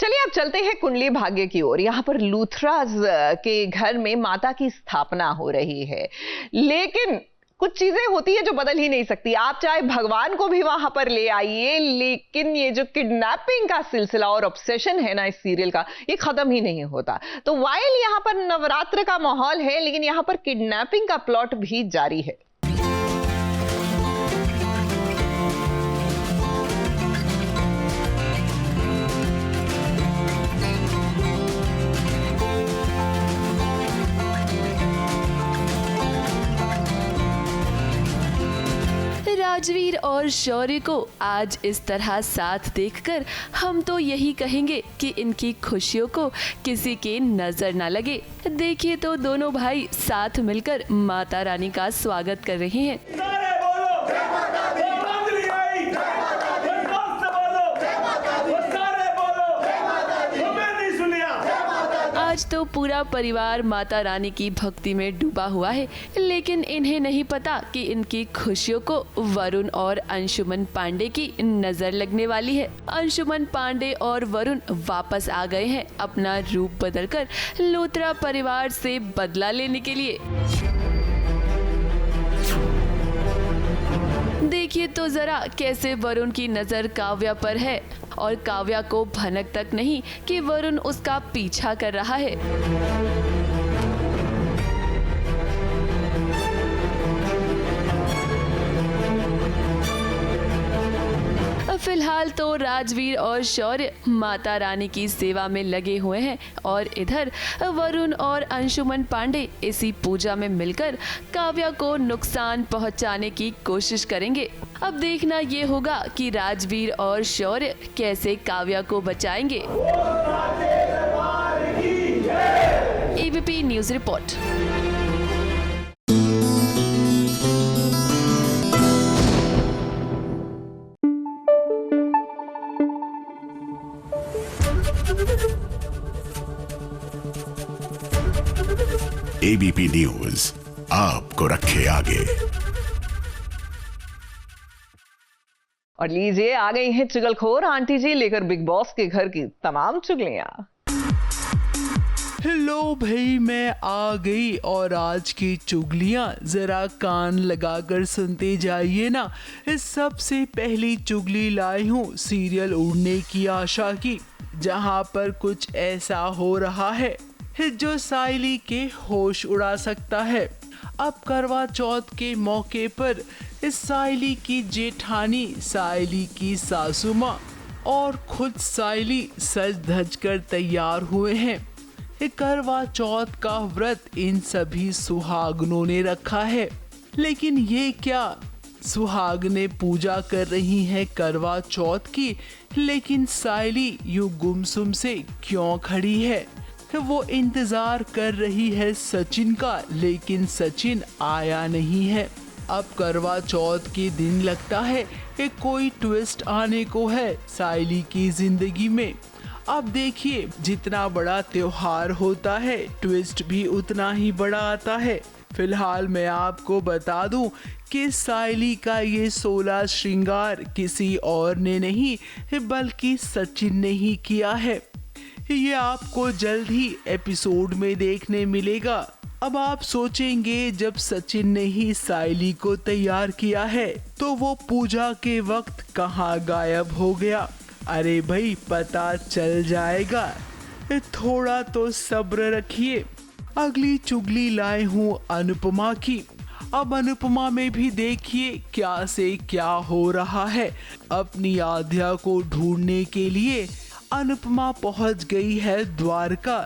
चलिए अब चलते हैं कुंडली भाग्य की ओर। यहाँ पर लूथराज के घर में माता की स्थापना हो रही है, लेकिन कुछ चीजें होती है जो बदल ही नहीं सकती। आप चाहे भगवान को भी वहां पर ले आइए, लेकिन ये जो किडनैपिंग का सिलसिला और ऑब्सेशन है ना इस सीरियल का, ये खत्म ही नहीं होता। तो वाइल यहाँ पर नवरात्र का माहौल है, लेकिन यहाँ पर किडनैपिंग का प्लॉट भी जारी है। राजवीर और शौर्य को आज इस तरह साथ देखकर हम तो यही कहेंगे कि इनकी खुशियों को किसी के नजर ना लगे। देखिए तो दोनों भाई साथ मिलकर माता रानी का स्वागत कर रहे हैं। आज तो पूरा परिवार माता रानी की भक्ति में डूबा हुआ है, लेकिन इन्हें नहीं पता कि इनकी खुशियों को वरुण और अंशुमन पांडे की नजर लगने वाली है। अंशुमन पांडे और वरुण वापस आ गए हैं अपना रूप बदलकर लूथरा परिवार से बदला लेने के लिए। देखिए तो जरा कैसे वरुण की नजर काव्या पर है और काव्या को भनक तक नहीं कि वरुण उसका पीछा कर रहा है। फिलहाल तो राजवीर और शौर्य माता रानी की सेवा में लगे हुए हैं और इधर वरुण और अंशुमन पांडे इसी पूजा में मिलकर काव्या को नुकसान पहुंचाने की कोशिश करेंगे। अब देखना ये होगा कि राजवीर और शौर्य कैसे काव्या को बचाएंगे। ABP news report. ABP news आपको रखे आगे। और लीजिए आ गई हैं चुगलखोर आंटी जी लेकर बिग बॉस के घर की तमाम चुगलियां। हेलो भाई, मैं आ गई और आज की चुगलियां जरा कान लगाकर सुनते जाइए ना। इस सबसे पहली चुगली लाई हूँ सीरियल उड़ने की आशा की, जहाँ पर कुछ ऐसा हो रहा है जो साइली के होश उड़ा सकता है। अब करवा चौथ के मौके पर इस साइली की जेठानी, साइली की सासू माँ और खुद साइली सज धज कर तैयार हुए हैं। करवा चौथ का व्रत इन सभी सुहागनों ने रखा है, लेकिन ये क्या सुहागने पूजा कर रही हैं करवा चौथ की, लेकिन साइली यूं गुमसुम से क्यों खड़ी है? वो इंतजार कर रही है सचिन का, लेकिन सचिन आया नहीं है। अब करवा चौथ के दिन लगता है कि कोई ट्विस्ट आने को है साइली की जिंदगी में। अब देखिए, जितना बड़ा त्योहार होता है ट्विस्ट भी उतना ही बड़ा आता है। फिलहाल मैं आपको बता दूं कि साइली का ये 16 श्रृंगार किसी और ने नहीं बल्कि सचिन ने ही किया है। ये आपको जल्द ही एपिसोड में देखने मिलेगा। अब आप सोचेंगे, जब सचिन ने ही साइली को तैयार किया है तो वो पूजा के वक्त कहाँ गायब हो गया? अरे भाई, पता चल जाएगा, थोड़ा तो सब्र रखिए। अगली चुगली लाए हूँ अनुपमा की। अब अनुपमा में भी देखिए क्या से क्या हो रहा है। अपनी आध्या को ढूंढने के लिए अनुपमा पहुंच गई है द्वारका,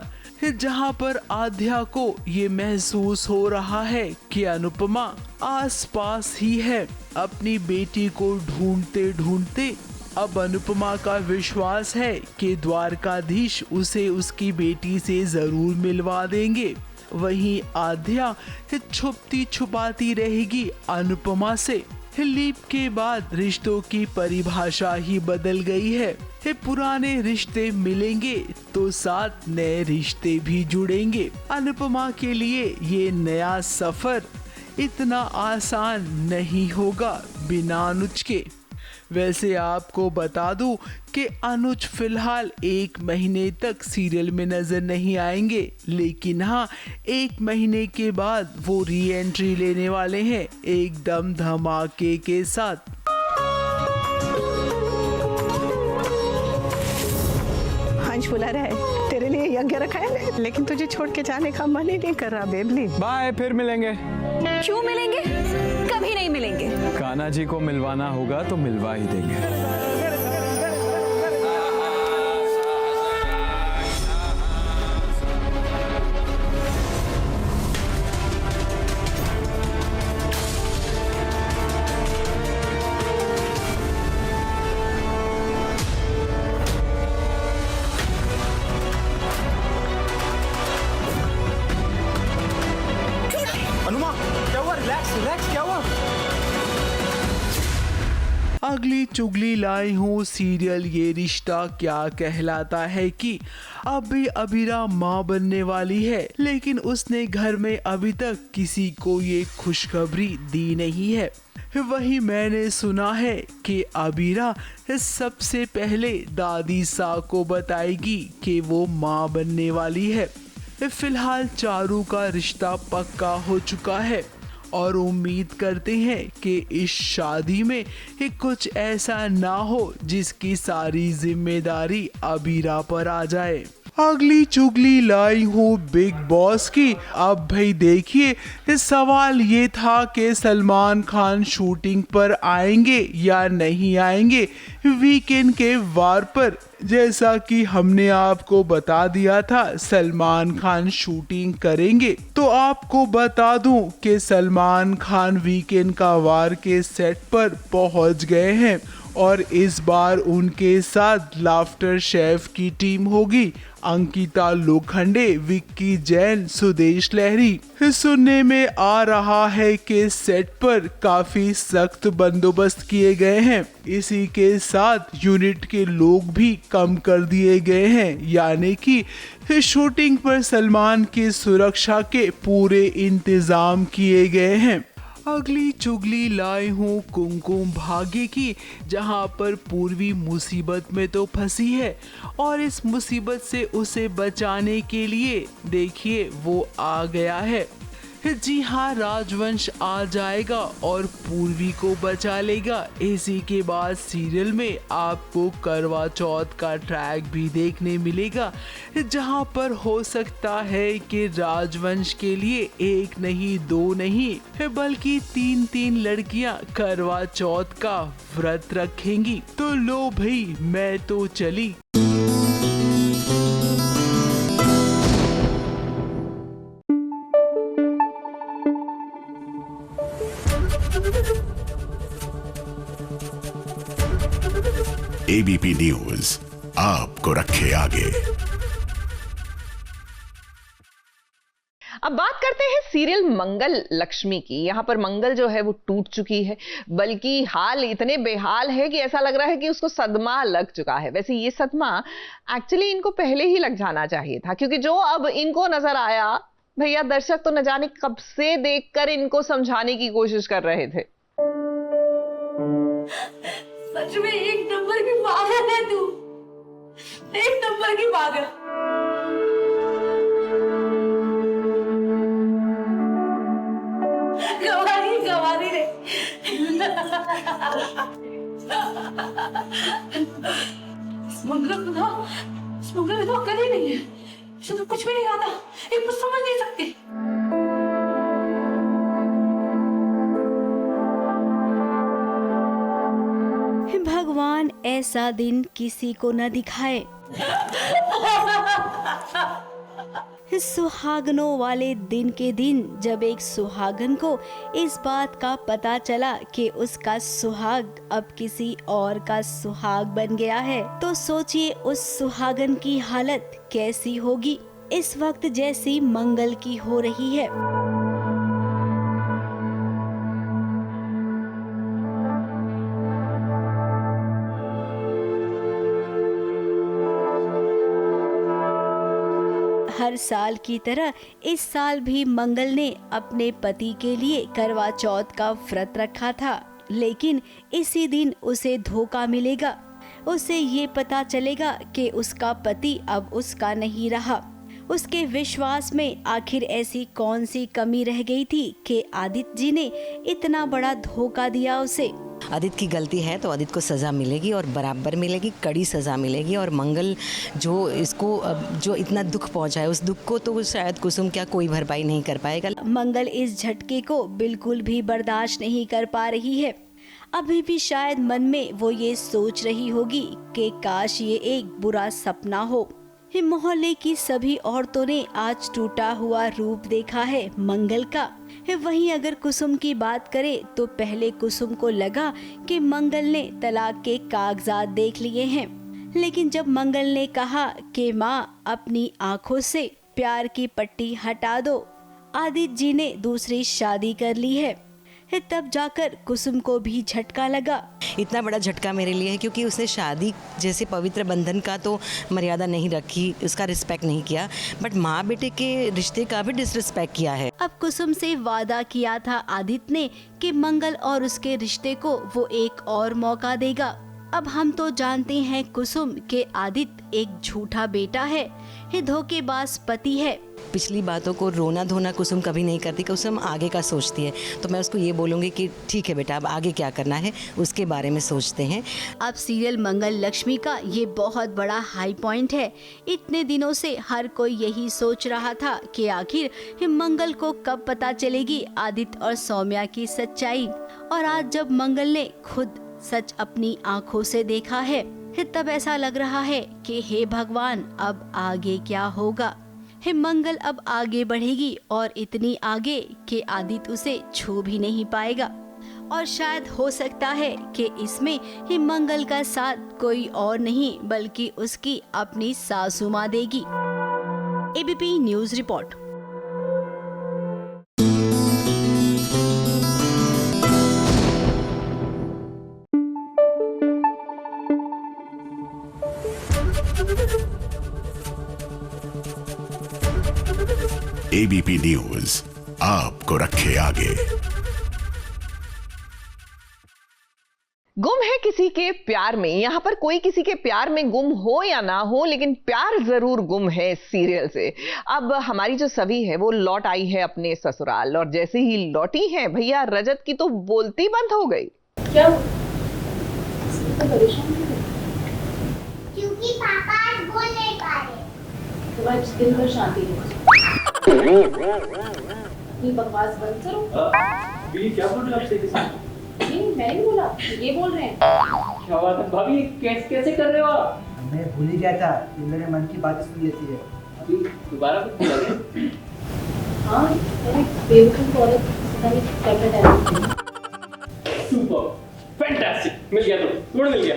जहां पर आध्या को ये महसूस हो रहा है कि अनुपमा आसपास ही है। अपनी बेटी को ढूंढते ढूंढते अब अनुपमा का विश्वास है कि द्वारकाधीश उसे उसकी बेटी से जरूर मिलवा देंगे। वहीं आध्या छुपती छुपाती रहेगी अनुपमा से। लीप के बाद रिश्तों की परिभाषा ही बदल गई है। पुराने रिश्ते मिलेंगे तो साथ नए रिश्ते भी जुड़ेंगे। अनुपमा के लिए ये नया सफर इतना आसान नहीं होगा बिना अनुज के। वैसे आपको बता दूं कि अनुज फिलहाल 1 महीने तक सीरियल में नजर नहीं आएंगे, लेकिन हाँ 1 महीने के बाद वो री एंट्री लेने वाले हैं एकदम धमाके के साथ। अंश बुला रहा है, तेरे लिए यज्ञ रखा है, लेकिन तुझे छोड़ के जाने का मन ही नहीं कर रहा बेबली। बाय, फिर मिलेंगे। क्यों मिलेंगे? कभी नहीं मिलेंगे। कान्हा जी को मिलवाना होगा तो मिलवा ही देंगे। अनुमा, क्या हुआ? रिलैक्स, क्या हुआ? अगली चुगली लाई हूँ सीरियल ये रिश्ता क्या कहलाता है कि अभी अबीरा माँ बनने वाली है, लेकिन उसने घर में अभी तक किसी को ये खुशखबरी दी नहीं है। वही मैंने सुना है कि अबीरा सबसे पहले दादी सा को बताएगी कि वो माँ बनने वाली है। फिलहाल चारू का रिश्ता पक्का हो चुका है और उम्मीद करते हैं कि इस शादी में कुछ ऐसा ना हो जिसकी सारी जिम्मेदारी अबीरा पर आ जाए। अगली चुगली लाई हूँ बिग बॉस की। अब भाई देखिए, इस सवाल ये था कि सलमान खान शूटिंग पर आएंगे या नहीं आएंगे वीकेंड के वार पर। जैसा कि हमने आपको बता दिया था सलमान खान शूटिंग करेंगे, तो आपको बता दूं कि सलमान खान वीकेंड का वार के सेट पर पहुंच गए हैं और इस बार उनके साथ लाफ्टर शेफ की टीम होगी। अंकिता लोखंडे, विक्की जैन, सुदेश लहरी। सुनने में आ रहा है कि सेट पर काफी सख्त बंदोबस्त किए गए हैं। इसी के साथ यूनिट के लोग भी कम कर दिए गए हैं, यानी कि शूटिंग पर सलमान की सुरक्षा के पूरे इंतजाम किए गए हैं। अगली चुगली लाई हूँ कुमकुम भाग्य की, जहाँ पर पूर्वी मुसीबत में तो फंसी है और इस मुसीबत से उसे बचाने के लिए देखिए वो आ गया है। जी हाँ, राजवंश आ जाएगा और पूर्वी को बचा लेगा। इसी के बाद सीरियल में आपको करवा चौथ का ट्रैक भी देखने मिलेगा, जहां पर हो सकता है कि राजवंश के लिए 1 नहीं 2 नहीं बल्कि 3 लड़कियां करवा चौथ का व्रत रखेंगी। तो लो भाई, मैं तो चली। एबीपी न्यूज आपको रखे आगे। अब बात करते हैं सीरियल मंगल लक्ष्मी की। यहाँ पर मंगल जो है वो टूट चुकी है, बल्कि हाल इतने बेहाल है कि ऐसा लग रहा है कि उसको सदमा लग चुका है। वैसे ये सदमा एक्चुअली इनको पहले ही लग जाना चाहिए था, क्योंकि जो अब इनको नजर आया, भैया दर्शक तो न जाने कब से देखकर इनको समझाने की कोशिश कर रहे थे। सच में 1 नंबर की पागल है तू, 1 नंबर की पागल। गवारी रे। मंगल तो अक्ल ही नहीं है, इसे तो कुछ भी नहीं आता, एक कुछ समझ नहीं सकती। भगवान ऐसा दिन किसी को न दिखाए। सुहागनों वाले दिन के दिन जब एक सुहागन को इस बात का पता चला कि उसका सुहाग अब किसी और का सुहाग बन गया है, तो सोचिए उस सुहागन की हालत कैसी होगी इस वक्त जैसी मंगल की हो रही है। हर साल की तरह इस साल भी मंगल ने अपने पति के लिए करवा चौथ का व्रत रखा था, लेकिन इसी दिन उसे धोखा मिलेगा। उसे ये पता चलेगा कि उसका पति अब उसका नहीं रहा। उसके विश्वास में आखिर ऐसी कौन सी कमी रह गई थी कि आदित्य जी ने इतना बड़ा धोखा दिया उसे। आदित्य की गलती है तो आदित्य को सज़ा मिलेगी और बराबर मिलेगी, कड़ी सज़ा मिलेगी। और मंगल जो इसको जो इतना दुख पहुंचा है, उस दुख को तो शायद कुसुम क्या कोई भरपाई नहीं कर पाएगा। मंगल इस झटके को बिल्कुल भी बर्दाश्त नहीं कर पा रही है। अभी भी शायद मन में वो ये सोच रही होगी कि काश ये एक बुरा सपना हो। मोहल्ले की सभी औरतों ने आज टूटा हुआ रूप देखा है मंगल का। वहीं अगर कुसुम की बात करें तो पहले कुसुम को लगा कि मंगल ने तलाक के कागजात देख लिए हैं, लेकिन जब मंगल ने कहा कि माँ अपनी आंखों से प्यार की पट्टी हटा दो, आदित्य जी ने दूसरी शादी कर ली है, तब जाकर कुसुम को भी झटका लगा। इतना बड़ा झटका मेरे लिए है क्योंकि उसने शादी जैसे पवित्र बंधन का तो मर्यादा नहीं रखी, उसका रिस्पेक्ट नहीं किया, बट माँ बेटे के रिश्ते का भी डिसरिस्पेक्ट किया है। अब कुसुम से वादा किया था आदित्य ने कि मंगल और उसके रिश्ते को वो एक और मौका देगा। अब हम तो जानते हैं कुसुम के आदित्य एक झूठा बेटा है, ये धोखेबाज पति है। पिछली बातों को रोना धोना कुसुम कभी नहीं करती, कुसुम आगे का सोचती है। तो मैं उसको ये बोलूँगी कि ठीक है बेटा, अब आगे क्या करना है उसके बारे में सोचते हैं। अब सीरियल मंगल लक्ष्मी का ये बहुत बड़ा हाई पॉइंट है। इतने दिनों से हर कोई यही सोच रहा था कि आखिर मंगल को कब पता चलेगी आदित्य और सौम्या की सच्चाई। और आज जब मंगल ने खुद सच अपनी आंखों से देखा है, तब ऐसा लग रहा है कि हे भगवान, अब आगे क्या होगा। मंगल अब आगे बढ़ेगी और इतनी आगे कि आदित्य उसे छू भी नहीं पाएगा। और शायद हो सकता है कि इसमें ही मंगल का साथ कोई और नहीं बल्कि उसकी अपनी सासू माँ देगी। ABP news report. ABP news आपको रखे आगे। गुम है किसी के प्यार में। यहां पर कोई किसी के प्यार में गुम हो या ना हो, लेकिन प्यार जरूर गुम है इस सीरियल से। अब हमारी जो सभी है वो लौट आई है अपने ससुराल, और जैसे ही लौटी है भैया रजत की तो बोलती बंद हो गई। क्या क्योंकि पापा आज बोल नहीं पा रहे, तो आज दिन भर शांति है। ये बकवास बंद करो। ये क्या बोल रहे हो आपसे किसान? नहीं, मैं नहीं बोला, ये बोल रहे हैं। क्या बात है भाभी, कैसे कर रहे हो आप? मैं भूल ही गया था कि मेरे मन की बात सुन लेती है। अभी दोबारा कुछ बोला क्या? हाँ, मैंने बेवकूफ औरत पता नहीं क्या क्या सुपर, फैंटास्टिक, मिल गया तो मिल गया।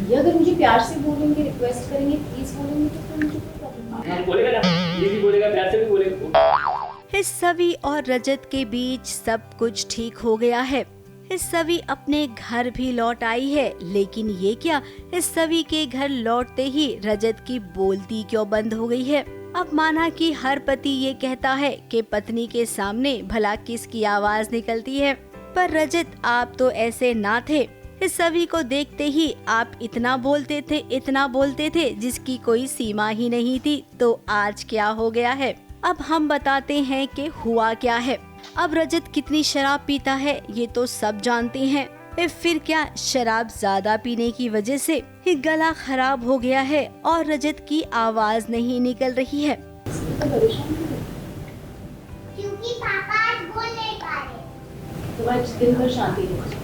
ये अगर मुझे प्यार से बोलेंगे, रिक्वेस्ट करेंगे, प्लीज बोलेंगे तो फिर मुझे कोई प्रॉब्लम नहीं। बोलेगा ना, ये भी बोलेगा, प्यार से भी बोलेगा। इस सभी और रजत के बीच सब कुछ ठीक हो गया है। इस सभी अपने घर भी लौट आई है, लेकिन ये क्या, इस सभी के घर लौटते ही रजत की बोलती क्यों बंद हो गई है। अब माना कि हर पति ये कहता है कि पत्नी के सामने भला किसकी आवाज निकलती है, पर रजत आप तो ऐसे ना थे। इस सभी को देखते ही आप इतना बोलते थे जिसकी कोई सीमा ही नहीं थी। तो आज क्या हो गया है, अब हम बताते हैं कि हुआ क्या है। अब रजत कितनी शराब पीता है ये तो सब जानते हैं, फिर क्या शराब ज्यादा पीने की वजह से गला खराब हो गया है और रजत की आवाज नहीं निकल रही है। क्योंकि पापा आज बोल नहीं पा रहे, तो आज दिन भर शांति है।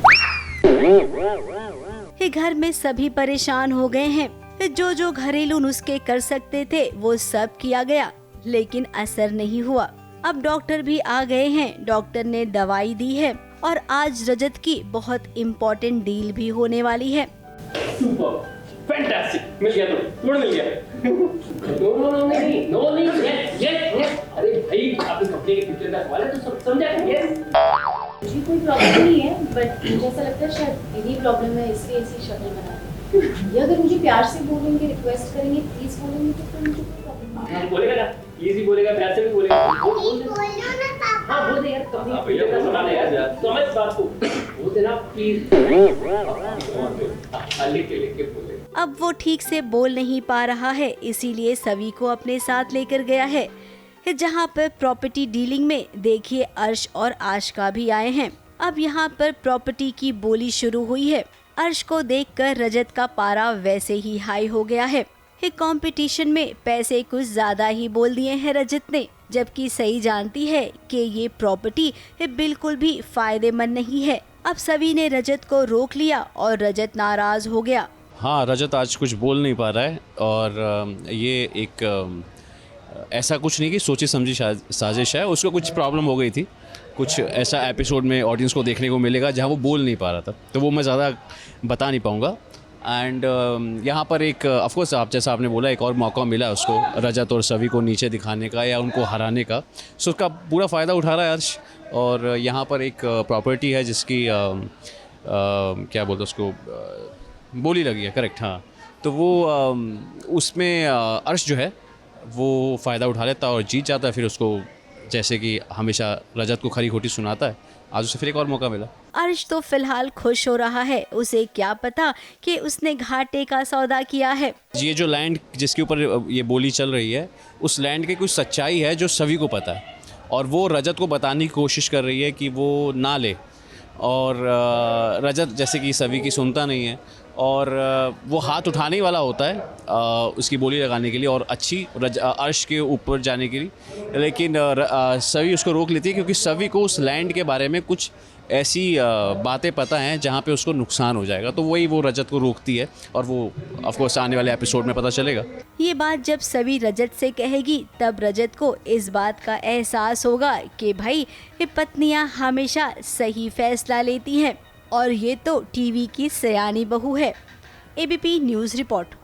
घर में सभी परेशान हो गए हैं। जो घरेलू नुस्खे कर सकते थे वो सब किया गया, लेकिन असर नहीं हुआ। अब डॉक्टर भी आ गए हैं, डॉक्टर ने दवाई दी है और आज रजत की बहुत इम्पोर्टेंट डील भी होने वाली है। सुपर, फैंटास्टिक, मिल गया तो मिल गया। अरे भाई, आपने कपड़े के फ्यूचर का सवाल है तो सब समझा करिए। मुझे कोई प्रॉब्लम नहीं है, बट मुझे ऐसा लगता है शायद यही प्रॉब्लम है, इसलिए ऐसी शक्ल बना है। ये अगर मुझे प्यार से बोलेंगे, रिक्वेस्ट करेंगे, प्लीज बोलेंगे तो फिर मुझे कोई प्रॉब्लम नहीं है। बोलेगा ना, इजी बोलेगा, प्यार से भी बोलेगा। हाँ बोल दे यार, कभी भैया बोलना नहीं यार, समझ बात को। बोल देना प्लीज। लिख के बोले। अब वो ठीक से बोल नहीं पा रहा है, इसीलिए सभी को अपने साथ लेकर गया है, जहाँ पर प्रॉपर्टी डीलिंग में देखिए अर्श और आशिका भी आए हैं। अब यहाँ पर प्रॉपर्टी की बोली शुरू हुई है। अर्श को देखकर रजत का पारा वैसे ही हाई हो गया है। कंपटीशन में पैसे कुछ ज्यादा ही बोल दिए हैं रजत ने, जबकि सही जानती है कि ये प्रॉपर्टी बिल्कुल भी फायदेमंद नहीं है। अब सभी ने रजत को रोक लिया और रजत नाराज हो गया। हाँ, रजत आज कुछ बोल नहीं पा रहा है और ये एक ऐसा कुछ नहीं कि सोची समझी साजिश है। उसको कुछ प्रॉब्लम हो गई थी, कुछ ऐसा एपिसोड में ऑडियंस को देखने को मिलेगा जहाँ वो बोल नहीं पा रहा था, तो वो मैं ज़्यादा बता नहीं पाऊँगा। एंड यहाँ पर एक ऑफ कोर्स आप जैसा आपने बोला, एक और मौका मिला उसको रजत और सभी को नीचे दिखाने का या उनको हराने का, सो उसका पूरा फ़ायदा उठा रहा है अर्श। और यहाँ पर एक प्रॉपर्टी है जिसकी क्या बोलते उसको बोली लगी है, करेक्ट, हाँ। तो वो उसमें अर्श जो है वो फ़ायदा उठा लेता है और जीत जाता है। फिर उसको जैसे कि हमेशा रजत को खरी खोटी सुनाता है, आज उसे फिर एक और मौका मिला। अर्श तो फिलहाल खुश हो रहा है, उसे क्या पता कि उसने घाटे का सौदा किया है। ये जो लैंड जिसके ऊपर ये बोली चल रही है, उस लैंड की कुछ सच्चाई है जो सभी को पता है, और वो रजत को बताने की कोशिश कर रही है कि वो ना ले। और रजत जैसे कि सभी की सुनता नहीं है और वो हाथ उठाने वाला होता है उसकी बोली लगाने के लिए और अच्छी अर्श के ऊपर जाने के लिए, लेकिन सभी उसको रोक लेती है क्योंकि सभी को उस लैंड के बारे में कुछ ऐसी बातें पता हैं जहाँ पे उसको नुकसान हो जाएगा, तो वही वो रजत को रोकती है और वो ऑफ कोर्स आने वाले एपिसोड में पता चलेगा। ये बात जब सभी रजत से कहेगी तब रजत को इस बात का एहसास होगा कि भाई ये पत्नियां हमेशा सही फैसला लेती हैं और ये तो टीवी की सयानी बहू है। ABP news report.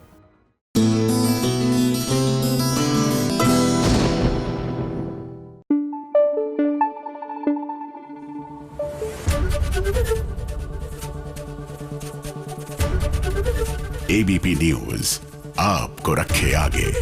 ABP news आपको रखे आगे।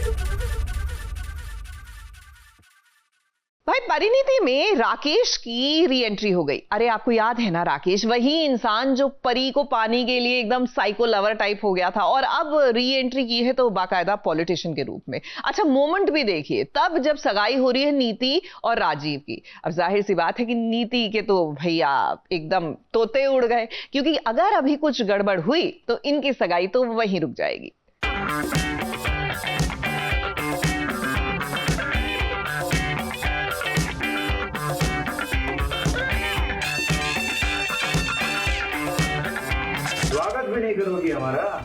भाई परिणीति में राकेश की री एंट्री हो गई। अरे आपको याद है ना, राकेश वही इंसान जो परी को पाने के लिए एकदम साइको लवर टाइप हो गया था और अब री एंट्री की है तो बाकायदा पॉलिटिशियन के रूप में। अच्छा मोमेंट भी देखिए तब जब सगाई हो रही है नीति और राजीव की। अब जाहिर सी बात है कि नीति के तो भैया एकदम तोते उड़ गए, क्योंकि अगर अभी कुछ गड़बड़ हुई तो इनकी सगाई तो वहीं रुक जाएगी। स्वागत भी नहीं करोगी हमारा?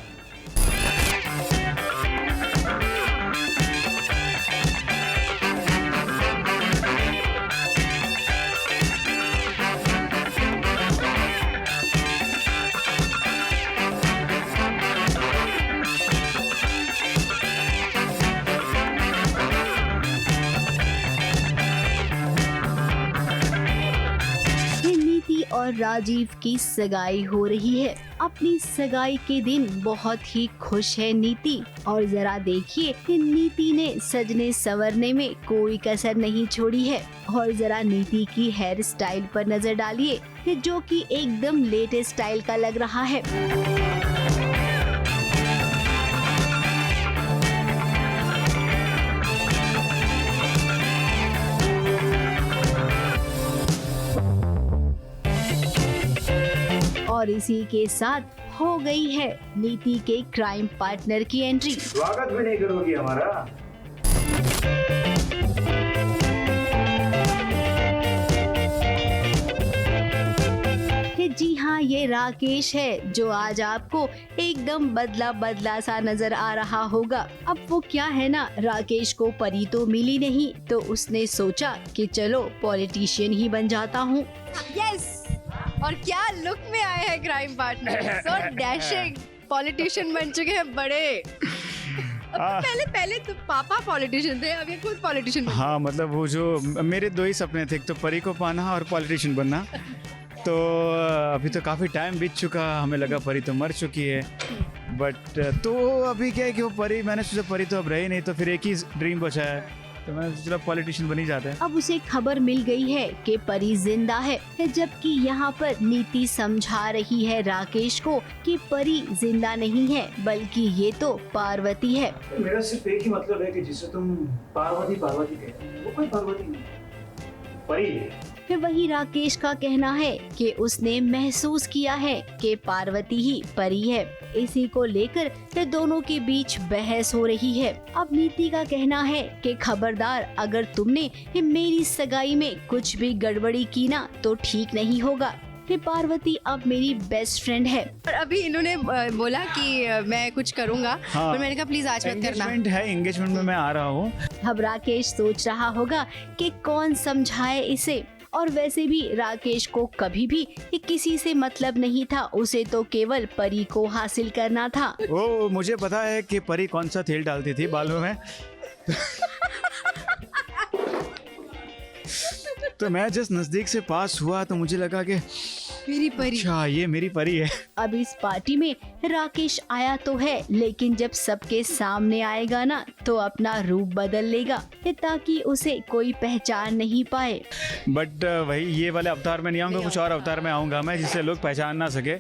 और राजीव की सगाई हो रही है। अपनी सगाई के दिन बहुत ही खुश है नीति, और जरा देखिए नीति ने सजने संवरने में कोई कसर नहीं छोड़ी है। और जरा नीति की हेयर स्टाइल पर नजर डालिए जो कि एकदम लेटेस्ट स्टाइल का लग रहा है। और इसी के साथ हो गई है नीति के क्राइम पार्टनर की एंट्री। स्वागत भी नहीं करोगी हमारा? जी हाँ, ये राकेश है जो आज आपको एकदम बदला बदला सा नजर आ रहा होगा। अब वो क्या है ना, राकेश को परी तो मिली नहीं तो उसने सोचा कि चलो पॉलिटिशियन ही बन जाता हूँ। यस, और क्या लुक में आए हैं क्राइम पार्टनर, सो डैशिंग। पॉलिटिशियन बन चुके हैं बड़े। पहले तो पापा पॉलिटिशियन थे, अब ये खुद पॉलिटिशियन। हाँ, मतलब वो जो मेरे दो ही सपने थे, एक तो परी को पाना और पॉलिटिशियन बनना। तो अभी तो काफ़ी टाइम बीत चुका, हमें लगा परी तो मर चुकी है, बट तो अभी क्या है कि वो परी, मैंने सोचा परी तो अब रही नहीं, तो फिर एक ही ड्रीम बचा है तो मैंने सोचा पॉलिटिशियन बन ही जाते हैं। अब उसे खबर मिल गई है कि परी जिंदा है, जबकि यहाँ पर नीति समझा रही है राकेश को कि परी जिंदा नहीं है बल्कि ये तो पार्वती है। मेरा सिर्फ एक ही मतलब है कि जिसे तुम पार्वती पार्वती कहते हो वो कोई पार्वती नहीं, परी है। फिर वही राकेश का कहना है कि उसने महसूस किया है कि पार्वती ही परी है। इसी को लेकर फिर दोनों के बीच बहस हो रही है। अब नीति का कहना है कि खबरदार, अगर तुमने मेरी सगाई में कुछ भी गड़बड़ी की ना तो ठीक नहीं होगा। फिर पार्वती अब मेरी बेस्ट फ्रेंड है। और अभी इन्होंने बोला कि मैं कुछ करूंगा, हाँ, पर मैंने कहा प्लीज आज मत करना। एंगेजमेंट में मैं आ रहा हूँ। अब राकेश सोच रहा होगा कि कौन समझाए इसे, और वैसे भी राकेश को कभी भी किसी से मतलब नहीं था, उसे तो केवल परी को हासिल करना था। ओ, मुझे पता है कि परी कौन सा तेल डालती थी बालों में। तो मैं जस्ट नजदीक से पास हुआ तो मुझे लगा कि मेरी परी, अच्छा ये मेरी परी है। अब इस पार्टी में राकेश आया तो है, लेकिन जब सबके सामने आएगा ना तो अपना रूप बदल लेगा ताकि उसे कोई पहचान नहीं पाए। बट वही ये वाले अवतार में नहीं आऊँगा, कुछ और अवतार में आऊँगा मैं जिससे लोग पहचान ना सके।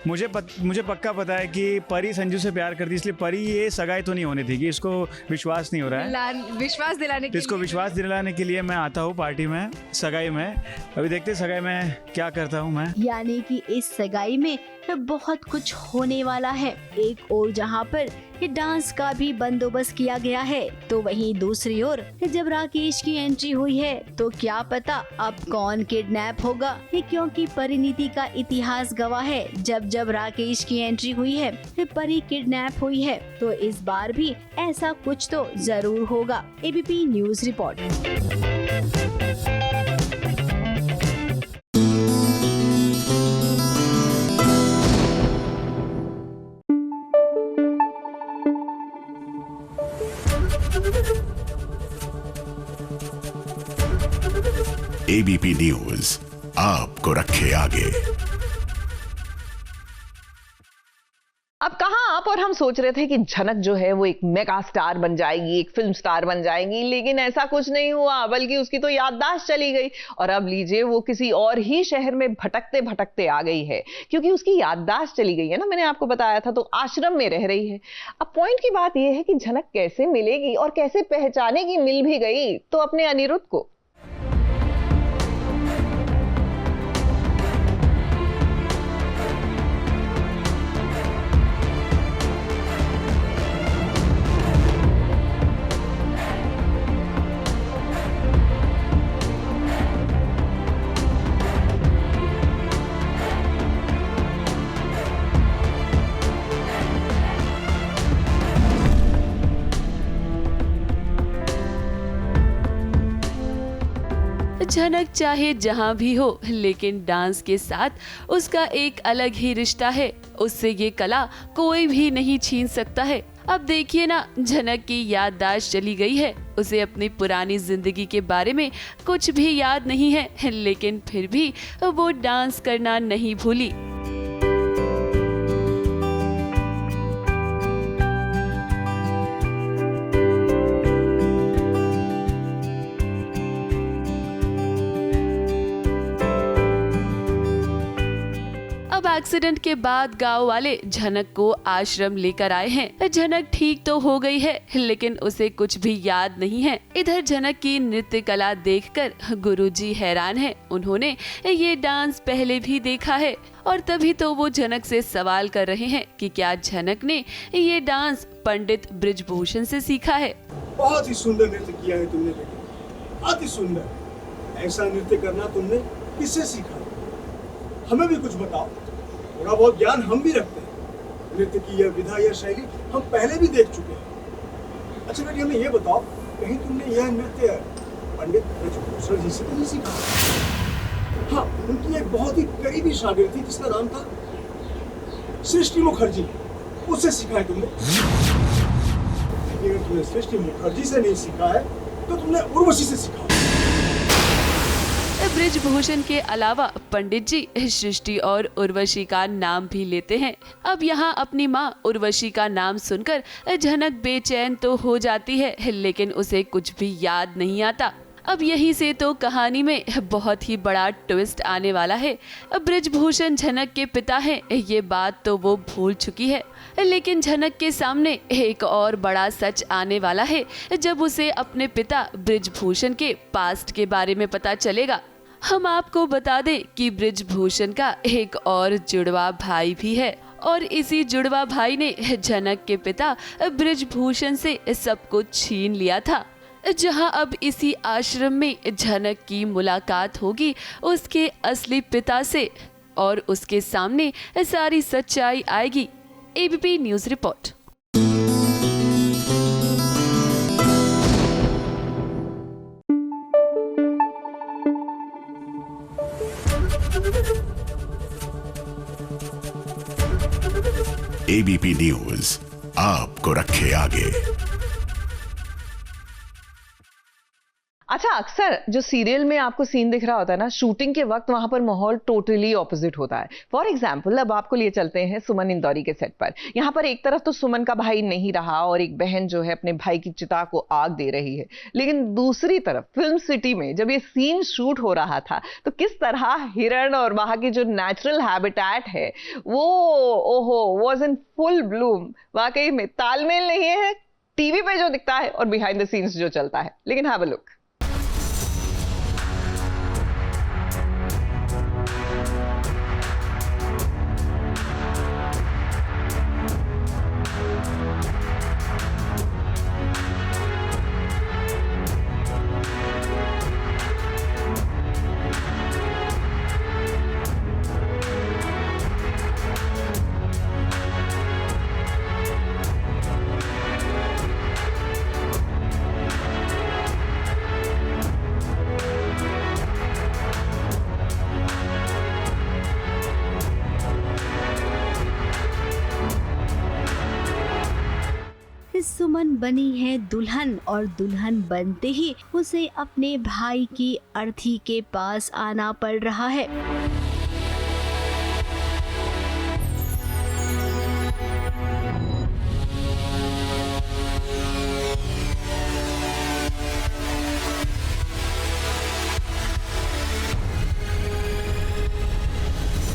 मुझे पक्का पता है कि परी संजू से प्यार करती, इसलिए परी ये सगाई तो नहीं होनी थी कि इसको विश्वास नहीं हो रहा है। विश्वास दिलाने के लिए मैं आता हूँ पार्टी में, सगाई में। अभी देखते सगाई में क्या करता हूँ मैं। यानी कि इस सगाई में बहुत कुछ होने वाला है। एक और जहाँ पर डांस का भी बंदोबस्त किया गया है, तो वहीं दूसरी ओर जब राकेश की एंट्री हुई है तो क्या पता अब कौन किडनैप होगा, क्योंकि परिणीति का इतिहास गवाह है। जब राकेश की एंट्री हुई है परी किडनैप हुई है, तो इस बार भी ऐसा कुछ तो जरूर होगा। ABP news report. ABP news आपको रखे आगे। अब कहाँ आप और हम सोच रहे थे कि झनक जो है वो एक मेगा स्टार बन जाएगी, एक फिल्म स्टार बन जाएगी, लेकिन ऐसा कुछ नहीं हुआ, बल्कि उसकी तो याददाश्त चली गई। और अब लीजिए वो किसी और ही शहर में भटकते भटकते आ गई है, क्योंकि उसकी याददाश्त चली गई है ना, मैंने आपको बताया था, तो आश्रम में रह रही है। अब पॉइंट की बात यह है कि झनक कैसे मिलेगी और कैसे पहचानेगी, मिल भी गई तो अपने अनिरुद्ध को। झनक चाहे जहाँ भी हो, लेकिन डांस के साथ उसका एक अलग ही रिश्ता है। उससे ये कला कोई भी नहीं छीन सकता है। अब देखिए ना, झनक की याददाश्त चली गई है, उसे अपनी पुरानी जिंदगी के बारे में कुछ भी याद नहीं है, लेकिन फिर भी वो डांस करना नहीं भूली। एक्सीडेंट के बाद गांव वाले झनक को आश्रम लेकर आए हैं। झनक ठीक तो हो गई है, लेकिन उसे कुछ भी याद नहीं है। इधर झनक की नृत्य कला देखकर गुरुजी हैरान हैं। उन्होंने ये डांस पहले भी देखा है और तभी तो वो झनक से सवाल कर रहे हैं कि क्या झनक ने ये डांस पंडित ब्रिजभूषण से सीखा है। बहुत ही सुंदर नृत्य किया है तुमने बेटी, अति सुंदर। ऐसा नृत्य करना तुमने किससे सीखा? हमें भी कुछ बताओ, थोड़ा बहुत ज्ञान हम भी रखते हैं। नृत्य की यह विधा, यह शैली हम पहले भी देख चुके हैं। अच्छा बेटी, हमें ये बताओ, कहीं तुमने यह नृत्य पंडित ब्रिजभूषण जी से नहीं सीखा? हाँ, उनकी एक बहुत ही करीबी शागिर्द थी जिसका नाम था सृष्टि मुखर्जी, उससे सीखा है तुमने। अगर तुमने सृष्टि मुखर्जी से नहीं सीखा है तो तुमने उर्वशी से सीखा। ब्रिजभूषण के अलावा पंडित जी सृष्टि और उर्वशी का नाम भी लेते हैं। अब यहाँ अपनी माँ उर्वशी का नाम सुनकर झनक बेचैन तो हो जाती है, लेकिन उसे कुछ भी याद नहीं आता। अब यहीं से तो कहानी में बहुत ही बड़ा ट्विस्ट आने वाला है। ब्रिजभूषण झनक के पिता हैं, ये बात तो वो भूल चुकी है, लेकिन झनक के सामने एक और बड़ा सच आने वाला है जब उसे अपने पिता ब्रिजभूषण के पास्ट के बारे में पता चलेगा। हम आपको बता दें कि ब्रिजभूषण का एक और जुड़वा भाई भी है और इसी जुड़वा भाई ने झनक के पिता ब्रिजभूषण से सब कुछ छीन लिया था। जहां अब इसी आश्रम में झनक की मुलाकात होगी उसके असली पिता से और उसके सामने सारी सच्चाई आएगी। ABP news report. ABP news आपको रखे आगे। अच्छा, अक्सर जो सीरियल में आपको सीन दिख रहा होता है ना, शूटिंग के वक्त वहां पर माहौल टोटली ऑपोजिट होता है। फॉर एग्जाम्पल, अब आपको लिए चलते हैं सुमन इंदौरी के सेट पर। यहाँ पर एक तरफ तो सुमन का भाई नहीं रहा और एक बहन जो है अपने भाई की चिता को आग दे रही है, लेकिन दूसरी तरफ फिल्म सिटी में जब ये सीन शूट हो रहा था तो किस तरह हिरण और वहां की जो नेचुरल हैबिटेट है वो वाज इन फुल ब्लूम। वाकई में तालमेल नहीं है टीवी पे जो दिखता है और बिहाइंड द सीन्स जो चलता है। लेकिन हैव अ लुक। सुमन बनी है दुल्हन और दुल्हन बनते ही उसे अपने भाई की अर्थी के पास आना पड़ रहा है।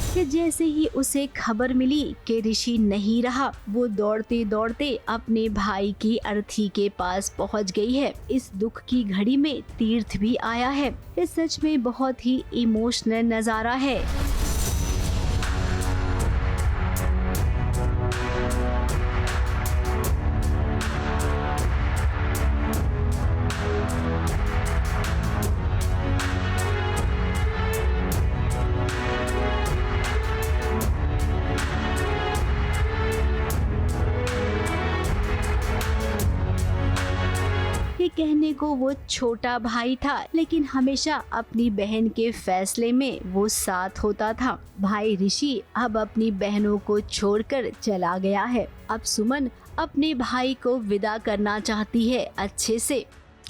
कि जैसे ही उसे खबर मिली कि ऋषि नहीं रहा, वो दौड़ते दौड़ते अपने भाई की अर्थी के पास पहुंच गई है। इस दुख की घड़ी में तीर्थ भी आया है। ये सच में बहुत ही इमोशनल नजारा है। कहने को वो छोटा भाई था, लेकिन हमेशा अपनी बहन के फैसले में वो साथ होता था। भाई ऋषि अब अपनी बहनों को छोड़कर चला गया है। अब सुमन अपने भाई को विदा करना चाहती है अच्छे से।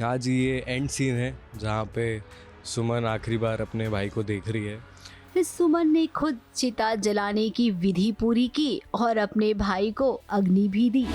आज ये एंड सीन है जहाँ पे सुमन आखिरी बार अपने भाई को देख रही है। सुमन ने खुद चिता जलाने की विधि पूरी की और अपने भाई को अग्नि भी दी।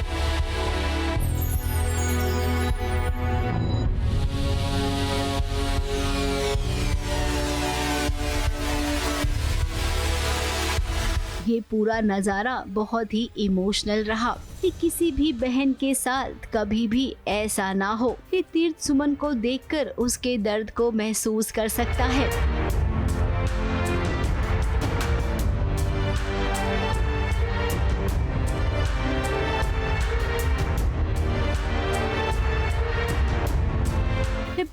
ये पूरा नज़ारा बहुत ही इमोशनल रहा कि किसी भी बहन के साथ कभी भी ऐसा ना हो। ये तीर्थ सुमन को देखकर उसके दर्द को महसूस कर सकता है।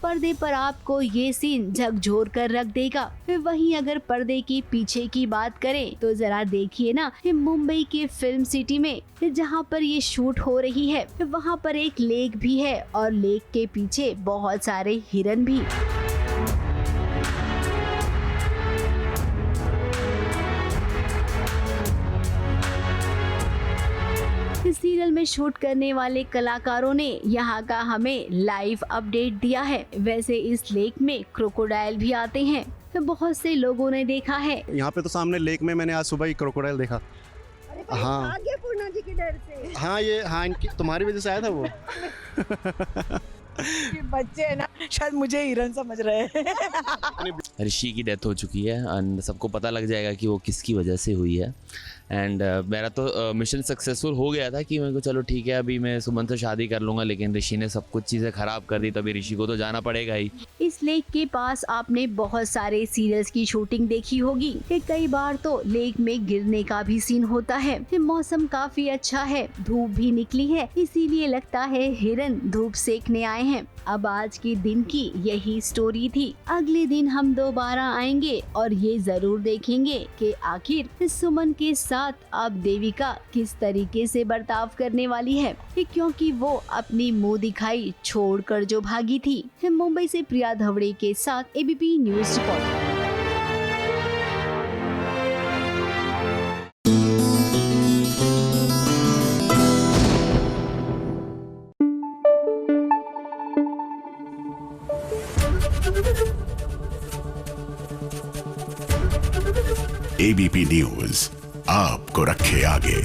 पर्दे पर आपको ये सीन झकझोर कर रख देगा। वहीं अगर पर्दे की पीछे की बात करें तो जरा देखिए ना, मुंबई के फिल्म सिटी में जहाँ पर ये शूट हो रही है वहाँ पर एक लेक भी है और लेक के पीछे बहुत सारे हिरन भी। सीरियल में शूट करने वाले कलाकारों ने यहाँ का हमें लाइव अपडेट दिया है। वैसे इस लेक में क्रोकोडाइल भी आते हैं। बहुत से लोगों ने देखा है। यहाँ पे तो सामने लेक में मैंने आज सुबह ही क्रोकोडाइल देखा। हाँ पूर्णा जी के डर से। हाँ ये हाँ इनकी तुम्हारी वजह से आया था वो। ये बच्चे है ना, शायद मुझे हिरन समझ रहे हैं। ऋषि की डेथ हो चुकी है एंड सबको पता लग जाएगा कि वो किसकी वजह से हुई है। एंड मेरा तो मिशन सक्सेसफुल हो गया था कि मेरे को चलो ठीक है अभी मैं सुमन से शादी कर लूँगा, लेकिन ऋषि ने सब कुछ चीज़ें ख़राब कर दी, तभी ऋषि को तो जाना पड़ेगा ही। इस लेक के पास आपने बहुत सारे सीरियल्स की शूटिंग देखी होगी कि कई बार तो लेक में गिरने का भी सीन होता है। मौसम काफी अच्छा है, धूप भी निकली है, इसीलिए लगता है हिरन धूप सेकने आए हैं। अब आज के दिन की यही स्टोरी थी। अगले दिन हम दोबारा आएंगे और ये जरूर देखेंगे कि आखिर सुमन के साथ अब देविका किस तरीके से बर्ताव करने वाली है, क्योंकि वो अपनी मुंह दिखाई छोड़कर जो भागी थी। मुंबई से प्रिया धवड़े के साथ ABP news report. ABP news आपको रखे आगे।